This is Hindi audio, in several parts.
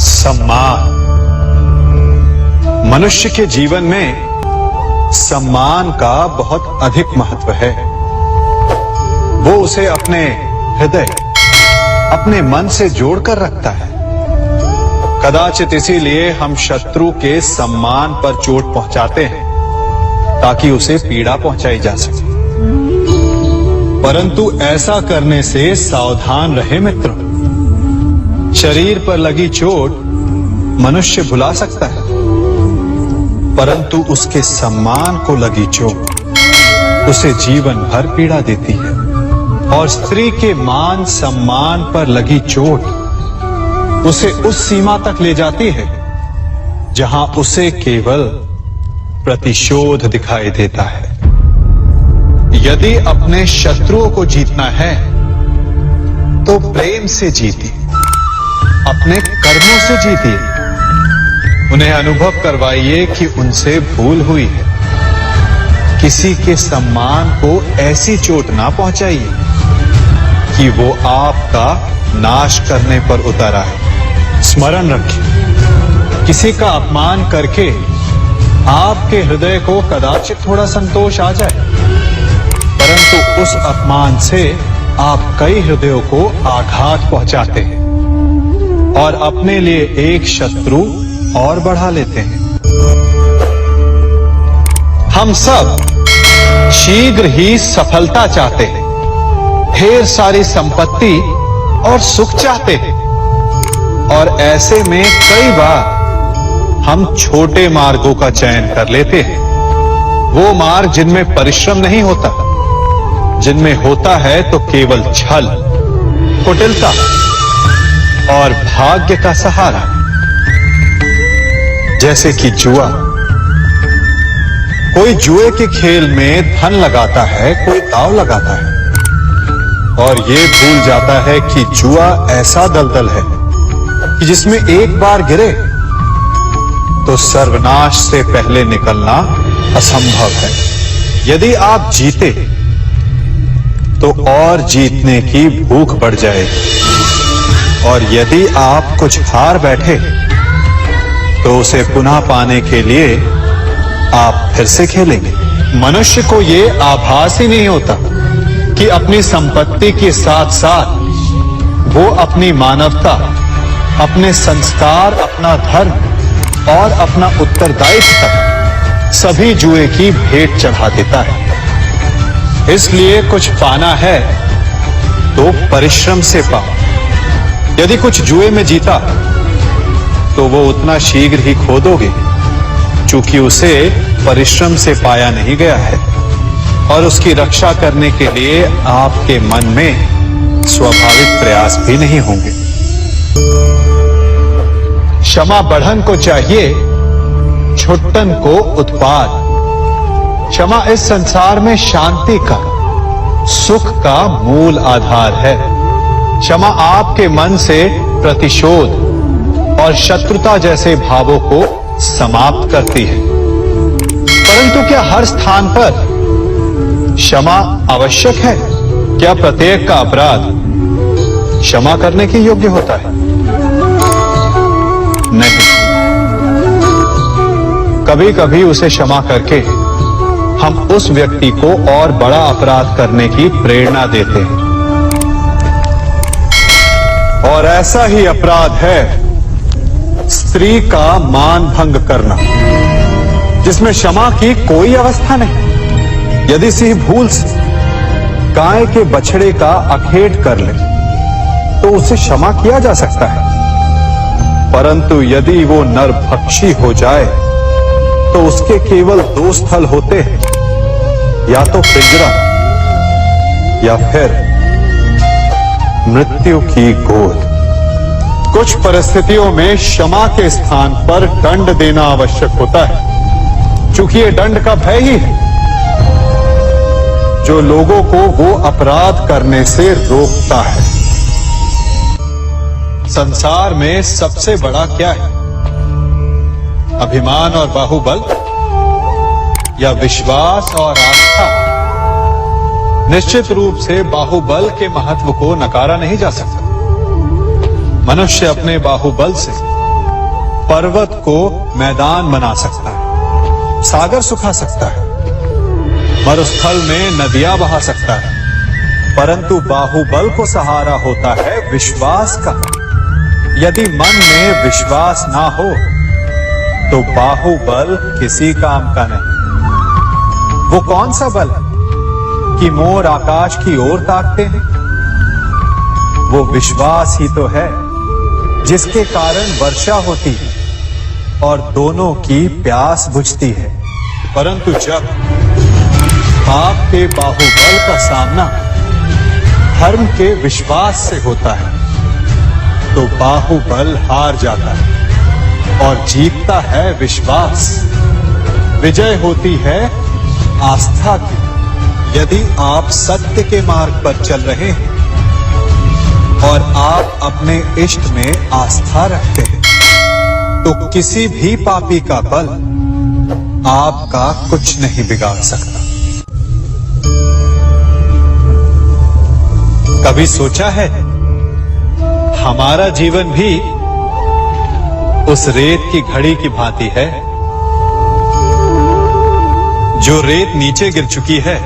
सम्मान। मनुष्य के जीवन में सम्मान का बहुत अधिक महत्व है। वो उसे अपने हृदय, अपने मन से जोड़कर रखता है। कदाचित इसीलिए हम शत्रु के सम्मान पर चोट पहुंचाते हैं ताकि उसे पीड़ा पहुंचाई जा सके। परंतु ऐसा करने से सावधान रहे मित्रों। शरीर पर लगी चोट मनुष्य भुला सकता है, परंतु उसके सम्मान को लगी चोट उसे जीवन भर पीड़ा देती है। और स्त्री के मान सम्मान पर लगी चोट उसे उस सीमा तक ले जाती है जहां उसे केवल प्रतिशोध दिखाई देता है। यदि अपने शत्रुओं को जीतना है तो प्रेम से जीतिए, अपने कर्मों से जीतिए। उन्हें अनुभव करवाइए कि उनसे भूल हुई है। किसी के सम्मान को ऐसी चोट ना पहुंचाइए कि वो आपका नाश करने पर उतर आए। स्मरण रखिए, किसी का अपमान करके आपके हृदय को कदाचित थोड़ा संतोष आ जाए, परंतु उस अपमान से आप कई हृदयों को आघात पहुंचाते हैं और अपने लिए एक शत्रु और बढ़ा लेते हैं। हम सब शीघ्र ही सफलता चाहते हैं, ढेर सारी संपत्ति और सुख चाहते हैं, और ऐसे में कई बार हम छोटे मार्गों का चयन कर लेते हैं। वो मार्ग जिनमें परिश्रम नहीं होता, जिनमें होता है तो केवल छल, कुटिलता और भाग्य का सहारा। जैसे कि जुआ। कोई जुए के खेल में धन लगाता है, कोई दांव लगाता है और ये भूल जाता है कि जुआ ऐसा दलदल है कि जिसमें एक बार गिरे तो सर्वनाश से पहले निकलना असंभव है। यदि आप जीते तो और जीतने की भूख बढ़ जाएगी, और यदि आप कुछ हार बैठे तो उसे पुनः पाने के लिए आप फिर से खेलेंगे। मनुष्य को ये आभास ही नहीं होता कि अपनी संपत्ति के साथ साथ वो अपनी मानवता, अपने संस्कार, अपना धर्म और अपना उत्तरदायित्व सभी जुए की भेंट चढ़ा देता है। इसलिए कुछ पाना है तो परिश्रम से पाओ। यदि कुछ जुए में जीता तो वो उतना शीघ्र ही खो दोगे, चूंकि उसे परिश्रम से पाया नहीं गया है, और उसकी रक्षा करने के लिए आपके मन में स्वाभाविक प्रयास भी नहीं होंगे। क्षमा बढ़न को चाहिए, छुट्टन को उत्पाद। क्षमा इस संसार में शांति का, सुख का मूल आधार है। क्षमा आपके मन से प्रतिशोध और शत्रुता जैसे भावों को समाप्त करती है। परंतु क्या हर स्थान पर क्षमा आवश्यक है? क्या प्रत्येक का अपराध क्षमा करने के योग्य होता है? नहीं। कभी कभी उसे क्षमा करके हम उस व्यक्ति को और बड़ा अपराध करने की प्रेरणा देते हैं, और ऐसा ही अपराध है स्त्री का मान भंग करना, जिसमें क्षमा की कोई अवस्था नहीं। यदि सिंह भूल से गाय के बछड़े का अखेट कर ले तो उसे क्षमा किया जा सकता है, परंतु यदि वो नरभक्षी हो जाए तो उसके केवल दो स्थल होते हैं, या तो पिंजरा या फिर मृत्यु की गोद। कुछ परिस्थितियों में क्षमा के स्थान पर दंड देना आवश्यक होता है, क्योंकि ये दंड का भय ही है जो लोगों को वो अपराध करने से रोकता है। संसार में सबसे बड़ा क्या है? अभिमान और बाहुबल, या विश्वास और आस्था? निश्चित रूप से बाहुबल के महत्व को नकारा नहीं जा सकता। मनुष्य अपने बाहुबल से पर्वत को मैदान बना सकता है, सागर सुखा सकता है, मरुस्थल में नदियां बहा सकता है, परंतु बाहुबल को सहारा होता है विश्वास का। यदि मन में विश्वास ना हो तो बाहुबल किसी काम का नहीं। वो कौन सा बल है कि मोर आकाश की ओर ताकते हैं? वो विश्वास ही तो है जिसके कारण वर्षा होती है और दोनों की प्यास बुझती है। परंतु जब आपके बाहुबल का सामना धर्म के विश्वास से होता है तो बाहुबल हार जाता है और जीतता है विश्वास। विजय होती है आस्था की। यदि आप सत्य के मार्ग पर चल रहे हैं और आप अपने इष्ट में आस्था रखते हैं तो किसी भी पापी का बल आपका कुछ नहीं बिगाड़ सकता। कभी सोचा है हमारा जीवन भी उस रेत की घड़ी की भांति है? जो रेत नीचे गिर चुकी है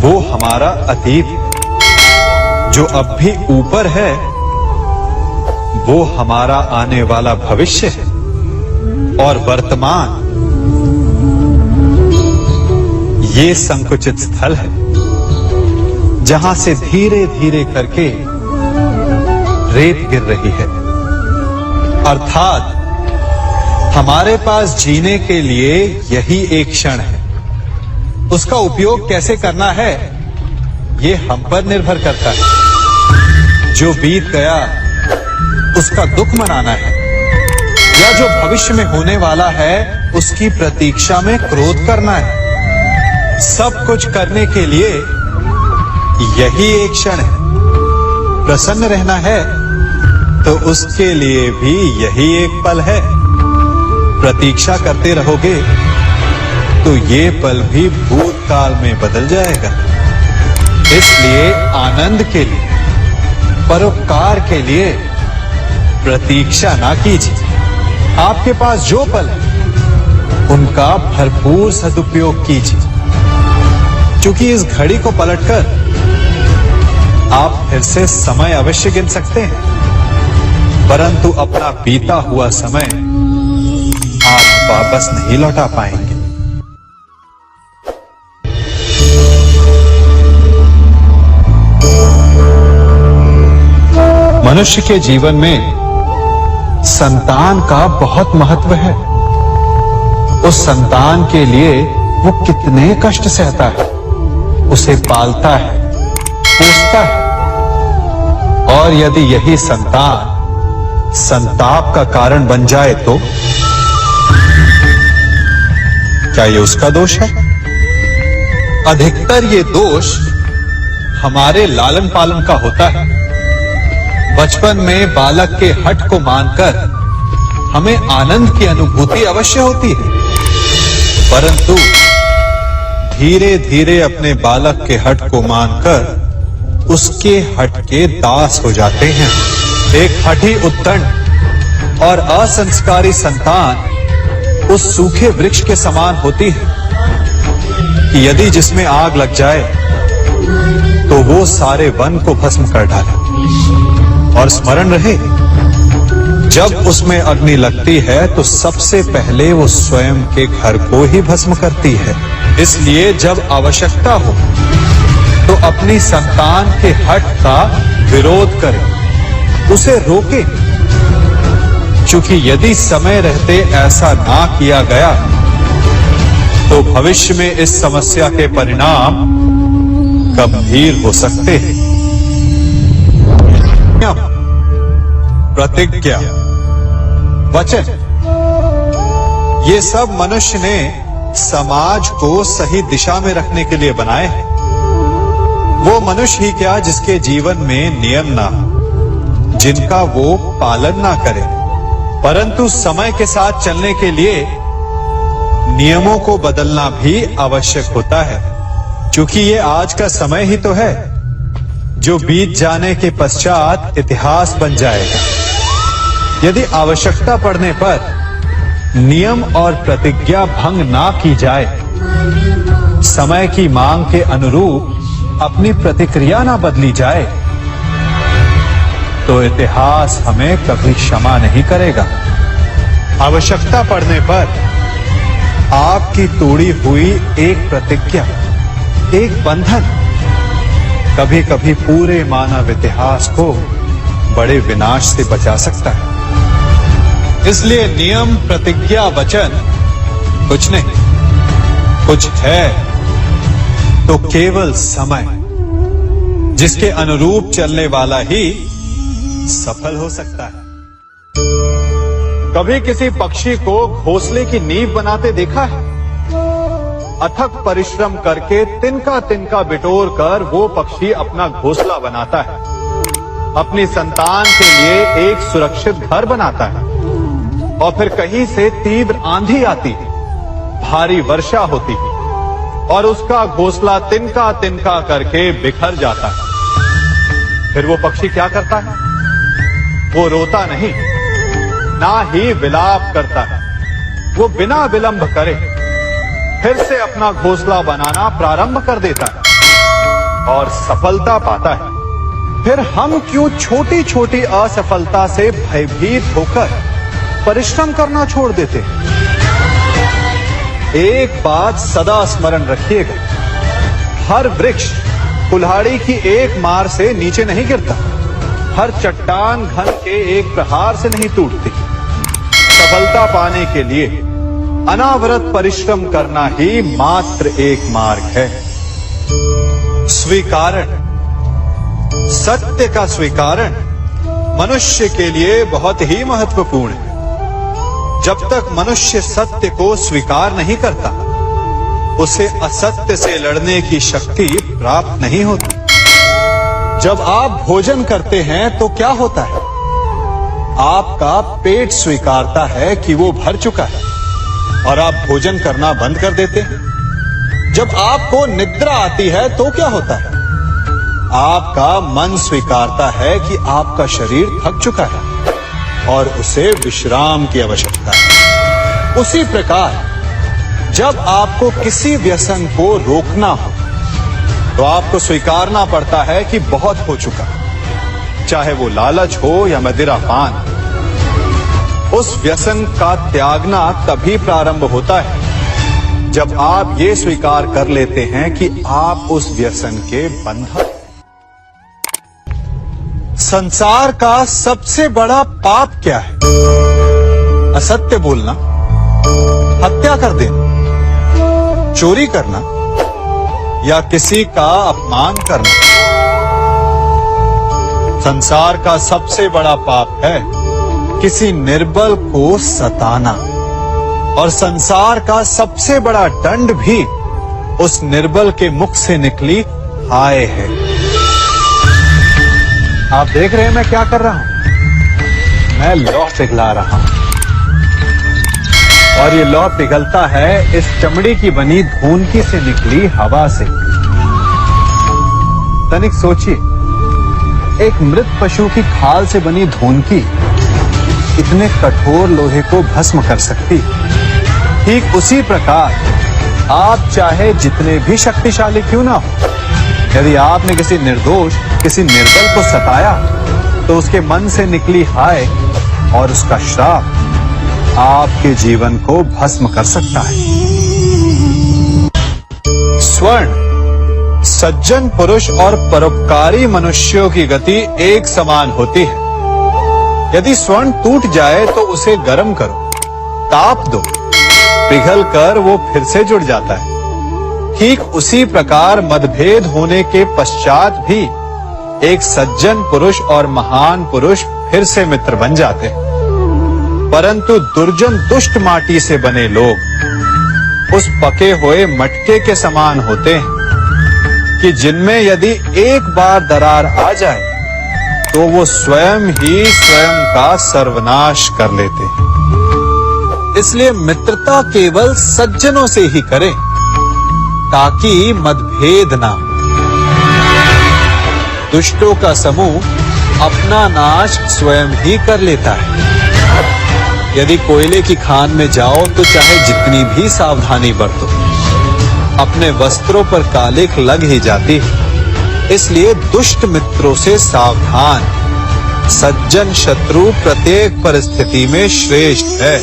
वो हमारा अतीत है, जो अब भी ऊपर है वो हमारा आने वाला भविष्य है, और वर्तमान ये संकुचित स्थल है जहां से धीरे धीरे करके रेत गिर रही है। अर्थात हमारे पास जीने के लिए यही एक क्षण है। उसका उपयोग कैसे करना है ये हम पर निर्भर करता है। जो बीत गया उसका दुख मनाना है या जो भविष्य में होने वाला है उसकी प्रतीक्षा में क्रोध करना है। सब कुछ करने के लिए यही एक क्षण है। प्रसन्न रहना है तो उसके लिए भी यही एक पल है। प्रतीक्षा करते रहोगे तो ये पल भी भूतकाल में बदल जाएगा। इसलिए आनंद के लिए, परोपकार के लिए प्रतीक्षा ना कीजिए। आपके पास जो पल है उनका भरपूर सदुपयोग कीजिए, क्योंकि इस घड़ी को पलटकर आप फिर से समय अवश्य गिन सकते हैं, परंतु अपना बीता हुआ समय आप वापस नहीं लौटा पाएंगे। मनुष्य के जीवन में संतान का बहुत महत्व है। उस संतान के लिए वो कितने कष्ट सहता है, उसे पालता है, पोसता है, और यदि यही संतान संताप का कारण बन जाए तो क्या ये उसका दोष है? अधिकतर ये दोष हमारे लालन पालन का होता है। बचपन में बालक के हठ को मानकर हमें आनंद की अनुभूति अवश्य होती है, परंतु धीरे धीरे अपने बालक के हठ को मानकर उसके हठ के दास हो जाते हैं। एक हठी उद्दंड और असंस्कारी संतान उस सूखे वृक्ष के समान होती है कि यदि जिसमें आग लग जाए तो वो सारे वन को भस्म कर डाले। और स्मरण रहे, जब उसमें अग्नि लगती है तो सबसे पहले वो स्वयं के घर को ही भस्म करती है। इसलिए जब आवश्यकता हो तो अपनी संतान के हठ का विरोध करें, उसे रोके, क्योंकि यदि समय रहते ऐसा ना किया गया तो भविष्य में इस समस्या के परिणाम गंभीर हो सकते हैं। प्रतिज्ञा, वचन, ये सब मनुष्य ने समाज को सही दिशा में रखने के लिए बनाए हैं। वो मनुष्य ही क्या जिसके जीवन में नियम ना हो, जिनका वो पालन ना करे, परंतु समय के साथ चलने के लिए नियमों को बदलना भी आवश्यक होता है, क्योंकि ये आज का समय ही तो है जो बीत जाने के पश्चात इतिहास बन जाएगा। यदि आवश्यकता पड़ने पर नियम और प्रतिज्ञा भंग ना की जाए, समय की मांग के अनुरूप अपनी प्रतिक्रिया ना बदली जाए, तो इतिहास हमें कभी क्षमा नहीं करेगा। आवश्यकता पड़ने पर आपकी तोड़ी हुई एक प्रतिज्ञा, एक बंधन कभी कभी पूरे मानव इतिहास को बड़े विनाश से बचा सकता है। इसलिए नियम, प्रतिज्ञा, वचन कुछ नहीं, कुछ है तो केवल समय, जिसके अनुरूप चलने वाला ही सफल हो सकता है। कभी किसी पक्षी को घोंसले की नींव बनाते देखा है? अथक परिश्रम करके तिनका तिनका बिटोर कर वो पक्षी अपना घोंसला बनाता है, अपनी संतान के लिए एक सुरक्षित घर बनाता है, और फिर कहीं से तीव्र आंधी आती है, भारी वर्षा होती है और उसका घोंसला तिनका तिनका करके बिखर जाता है। फिर वो पक्षी क्या करता है? वो रोता नहीं, ना ही विलाप करता है, वो बिना विलंब करे फिर से अपना घोंसला बनाना प्रारंभ कर देता है और सफलता पाता है। फिर हम क्यों छोटी छोटी असफलता से भयभीत होकर परिश्रम करना छोड़ देते हैं? एक बात सदा स्मरण रखिएगा, हर वृक्ष कुल्हाड़ी की एक मार से नीचे नहीं गिरता, हर चट्टान घन के एक प्रहार से नहीं टूटती। सफलता पाने के लिए अनावरत परिश्रम करना ही मात्र एक मार्ग है। स्वीकारण, सत्य का स्वीकारण मनुष्य के लिए बहुत ही महत्वपूर्ण है। जब तक मनुष्य सत्य को स्वीकार नहीं करता, उसे असत्य से लड़ने की शक्ति प्राप्त नहीं होती। जब आप भोजन करते हैं तो क्या होता है? आपका पेट स्वीकारता है कि वो भर चुका है और आप भोजन करना बंद कर देते हैं। जब आपको निद्रा आती है तो क्या होता है? आपका मन स्वीकारता है कि आपका शरीर थक चुका है और उसे विश्राम की आवश्यकता है। उसी प्रकार जब आपको किसी व्यसन को रोकना हो तो आपको स्वीकारना पड़ता है कि बहुत हो चुका, चाहे वो लालच हो या मदिरापान। उस व्यसन का त्यागना तभी प्रारंभ होता है जब आप ये स्वीकार कर लेते हैं कि आप उस व्यसन के बंधक। संसार का सबसे बड़ा पाप क्या है? असत्य बोलना, हत्या कर देना, चोरी करना या किसी का अपमान करना। संसार का सबसे बड़ा पाप है किसी निर्बल को सताना, और संसार का सबसे बड़ा दंड भी उस निर्बल के मुख से निकली हाय है। आप देख रहे हैं मैं क्या कर रहा हूं? मैं लौह पिघला रहा हूं, और ये लौह पिघलता है इस चमड़ी की बनी धूनकी से निकली हवा से। तनिक सोचिए, एक मृत पशु की खाल से बनी धूनकी इतने कठोर लोहे को भस्म कर सकती। ठीक उसी प्रकार आप चाहे जितने भी शक्तिशाली क्यों ना हो, यदि आपने किसी निर्दोष, किसी निर्बल को सताया तो उसके मन से निकली हाय और उसका श्राप आपके जीवन को भस्म कर सकता है। स्वर्ण, सज्जन पुरुष और परोपकारी मनुष्यों की गति एक समान होती है। यदि स्वर्ण टूट जाए तो उसे गर्म करो, ताप दो, पिघल कर वो फिर से जुड़ जाता है। ठीक उसी प्रकार मतभेद होने के पश्चात भी एक सज्जन पुरुष और महान पुरुष फिर से मित्र बन जाते हैं। परंतु दुर्जन दुष्ट माटी से बने लोग उस पके हुए मटके के समान होते हैं कि जिनमें यदि एक बार दरार आ जाए तो वो स्वयं ही स्वयं का सर्वनाश कर लेते हैं। इसलिए मित्रता केवल सज्जनों से ही करें ताकि मतभेद ना हो। दुष्टों का समूह अपना नाश स्वयं ही कर लेता है। यदि कोयले की खान में जाओ तो चाहे जितनी भी सावधानी बरतो, अपने वस्त्रों पर कालिख लग ही जाती है। इसलिए दुष्ट मित्रों से सावधान। सज्जन शत्रु प्रत्येक परिस्थिति में श्रेष्ठ है।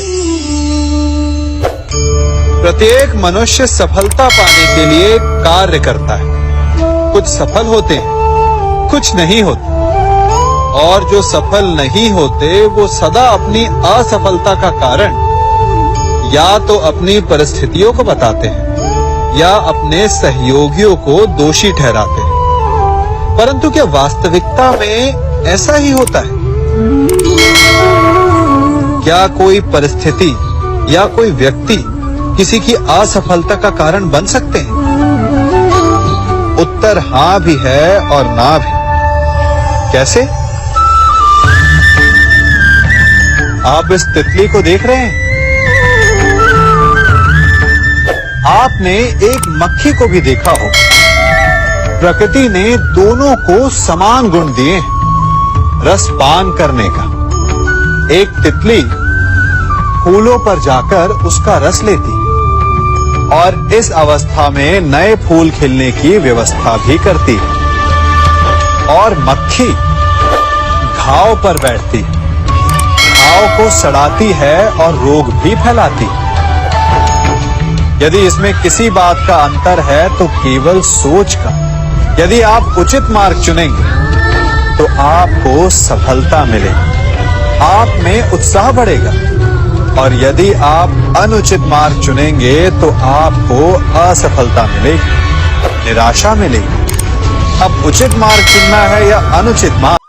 प्रत्येक मनुष्य सफलता पाने के लिए कार्य करता है। कुछ सफल होते हैं, कुछ नहीं होते, और जो सफल नहीं होते वो सदा अपनी असफलता का कारण या तो अपनी परिस्थितियों को बताते हैं या अपने सहयोगियों को दोषी ठहराते हैं। परंतु क्या वास्तविकता में ऐसा ही होता है? क्या कोई परिस्थिति या कोई व्यक्ति किसी की असफलता का कारण बन सकते हैं? उत्तर हां भी है और ना भी। कैसे? आप इस तितली को देख रहे हैं? आपने एक मक्खी को भी देखा हो। प्रकृति ने दोनों को समान गुण दिए हैं रस पान करने का। एक तितली फूलों पर जाकर उसका रस लेती और इस अवस्था में नए फूल खिलने की व्यवस्था भी करती, और मक्खी घाव पर बैठती, घाव को सड़ाती है और रोग भी फैलाती। यदि इसमें किसी बात का अंतर है तो केवल सोच का। यदि आप उचित मार्ग चुनेंगे तो आपको सफलता मिलेगी, आप में उत्साह बढ़ेगा, और यदि आप अनुचित मार्ग चुनेंगे तो आपको असफलता मिलेगी, निराशा मिलेगी। अब उचित मार्ग चुनना है या अनुचित मार्ग?